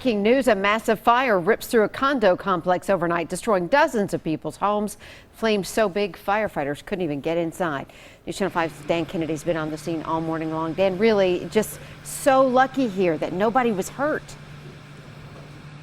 Breaking news, a massive fire rips through a condo complex overnight, destroying dozens of people's homes. Flames so big, firefighters couldn't even get inside. News Channel 5's Dan Kennedy's been on the scene all morning long. Dan, really just so lucky here that nobody was hurt.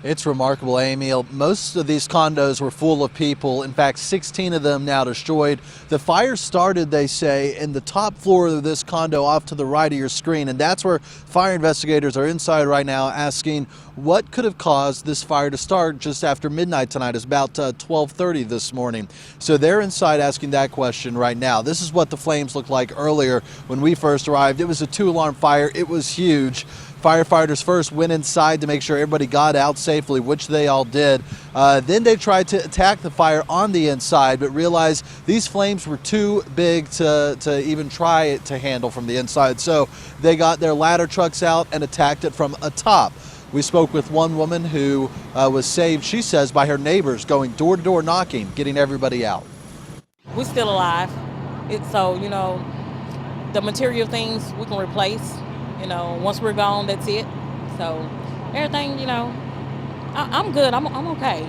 It's remarkable, Amy. Most of these condos were full of people. In fact, 16 of them now destroyed. The fire started, they say, in the top floor of this condo off to the right of your screen. And that's where fire investigators are inside right now asking what could have caused this fire to start just after midnight tonight. It's about 12:30 this morning. So they're inside asking that question right now. This is what the flames looked like earlier when we first arrived. It was a 2-alarm fire. It was huge. Firefighters first went inside to make sure everybody got out safely, which they all did. Then they tried to attack the fire on the inside, but realized these flames were too big to even try to handle from the inside. So they got their ladder trucks out and attacked it from atop. We spoke with one woman who was saved, she says, by her neighbors going door to door knocking, getting everybody out. We're still alive. So, the material things we can replace. Once we're gone, that's it. So everything, I'm good. I'm okay.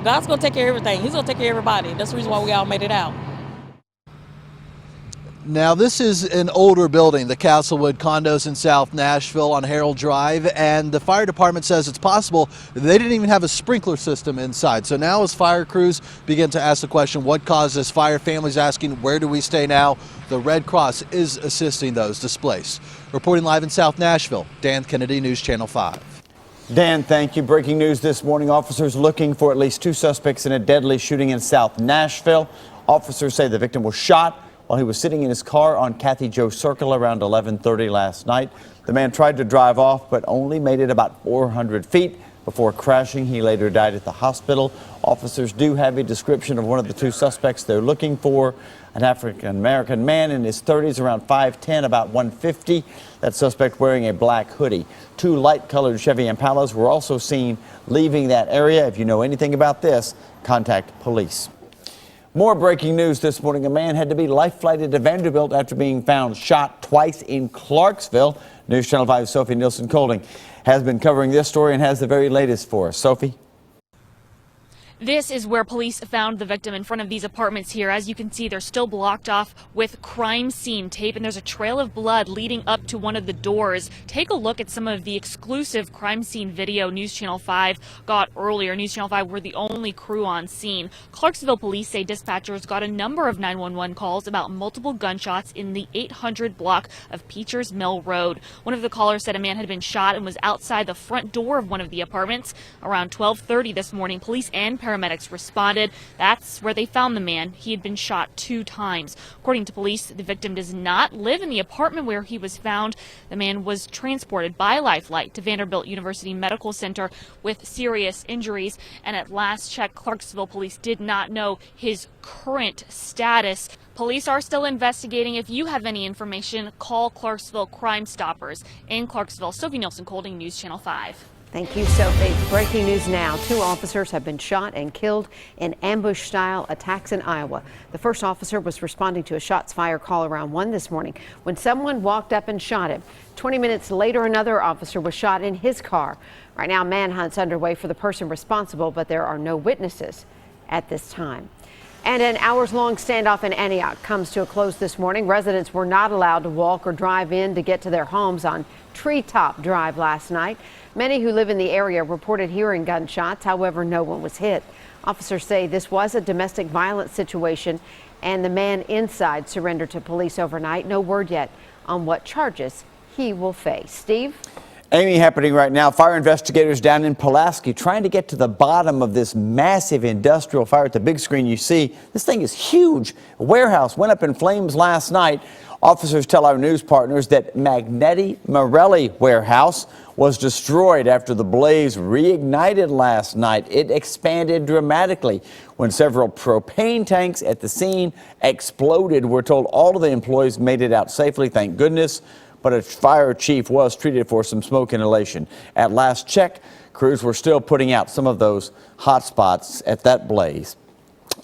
God's gonna take care of everything. He's gonna take care of everybody. That's the reason why we all made it out. Now, this is an older building, the Castlewood condos in South Nashville on Harold Drive, and the fire department says it's possible they didn't even have a sprinkler system inside. So now as fire crews begin to ask the question, what caused this fire? Families asking, where do we stay now? The Red Cross is assisting those displaced. Reporting live in South Nashville, Dan Kennedy, News Channel 5. Dan, thank you. Breaking news this morning, officers looking for at least 2 suspects in a deadly shooting in South Nashville. Officers say the victim was shot while he was sitting in his car on Kathy Joe Circle around 11:30 last night. The man tried to drive off, but only made it about 400 feet before crashing. He later died at the hospital. Officers do have a description of one of the 2 suspects they're looking for, an African-American man in his 30s, around 5'10", about 150. That suspect wearing a black hoodie. 2 light-colored Chevy Impalas were also seen leaving that area. If you know anything about this, contact police. More breaking news this morning. A man had to be life-flighted to Vanderbilt after being found shot twice in Clarksville. News Channel 5's Sophie Nielsen-Colding has been covering this story and has the very latest for us. Sophie? This is where police found the victim in front of these apartments here. As you can see, they're still blocked off with crime scene tape, and there's a trail of blood leading up to one of the doors. Take a look at some of the exclusive crime scene video News Channel 5 got earlier. News Channel 5 were the only crew on scene. Clarksville police say dispatchers got a number of 911 calls about multiple gunshots in the 800 block of Peachers Mill Road. One of the callers said a man had been shot and was outside the front door of one of the apartments. Around 12:30 this morning, police and paramedics responded. That's where they found the man. He had been shot 2 times. According to police, the victim does not live in the apartment where he was found. The man was transported by Lifeline to Vanderbilt University Medical Center with serious injuries. And at last check, Clarksville police did not know his current status. Police are still investigating. If you have any information, call Clarksville Crime Stoppers. In Clarksville, Sophie Nielsen-Colding, News Channel 5. Thank you, Sophie. Breaking news now. 2 officers have been shot and killed in ambush-style attacks in Iowa. The first officer was responding to a shots fired call around 1 this morning when someone walked up and shot him. 20 minutes later, another officer was shot in his car. Right now, manhunt's underway for the person responsible, but there are no witnesses at this time. And an hours-long standoff in Antioch comes to a close this morning. Residents were not allowed to walk or drive in to get to their homes on Treetop Drive last night. Many who live in the area reported hearing gunshots. However, no one was hit. Officers say this was a domestic violence situation, and the man inside surrendered to police overnight. No word yet on what charges he will face. Steve? Amy, happening right now. Fire investigators down in Pulaski trying to get to the bottom of this massive industrial fire. At the big screen you see, this thing is huge. A warehouse went up in flames last night. Officers tell our news partners that Magnetti Morelli warehouse was destroyed after the blaze reignited last night. It expanded dramatically when several propane tanks at the scene exploded. We're told all of the employees made it out safely, thank goodness. But a fire chief was treated for some smoke inhalation. At last check, crews were still putting out some of those hot spots at that blaze.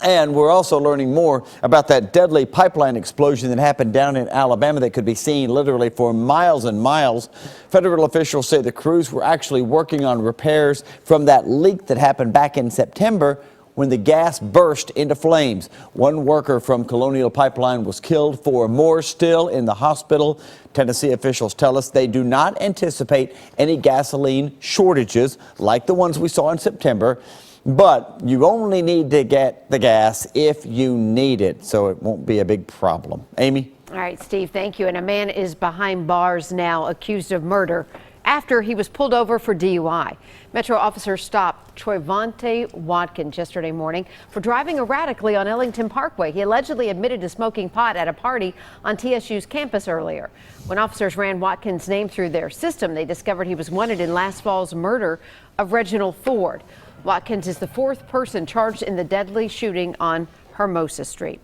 And we're also learning more about that deadly pipeline explosion that happened down in Alabama that could be seen literally for miles and miles. Federal officials say the crews were actually working on repairs from that leak that happened back in September when the gas burst into flames. One worker from Colonial Pipeline was killed, 4 more still in the hospital. Tennessee officials tell us they do not anticipate any gasoline shortages like the ones we saw in September. But you only need to get the gas if you need it, so it won't be a big problem. Amy? All right, Steve, thank you. And a man is behind bars now accused of murder after he was pulled over for DUI. Metro officers stopped Troyvonte Watkins yesterday morning for driving erratically on Ellington Parkway. He allegedly admitted to smoking pot at a party on TSU's campus earlier. When officers ran Watkins' name through their system, they discovered he was wanted in last fall's murder of Reginald Ford. Watkins is the 4th person charged in the deadly shooting on Hermosa Street.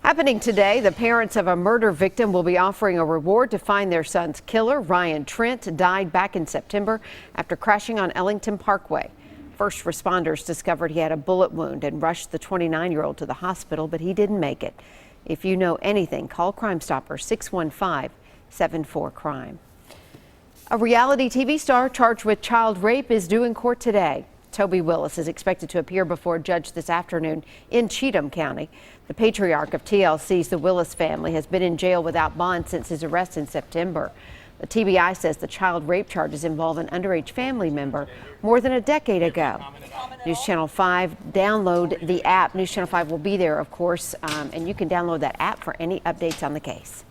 Happening today, the parents of a murder victim will be offering a reward to find their son's killer. Ryan Trent died back in September after crashing on Ellington Parkway. First responders discovered he had a bullet wound and rushed the 29-year-old to the hospital, but he didn't make it. If you know anything, call Crime Stoppers 615-74-CRIME. A reality TV star charged with child rape is due in court today. Toby Willis is expected to appear before a judge this afternoon in Cheatham County. The patriarch of TLC's The Willis Family has been in jail without bond since his arrest in September. The TBI says the child rape charges involve an underage family member more than a decade ago. News Channel 5, download the app. News Channel 5 will be there, of course, and you can download that app for any updates on the case.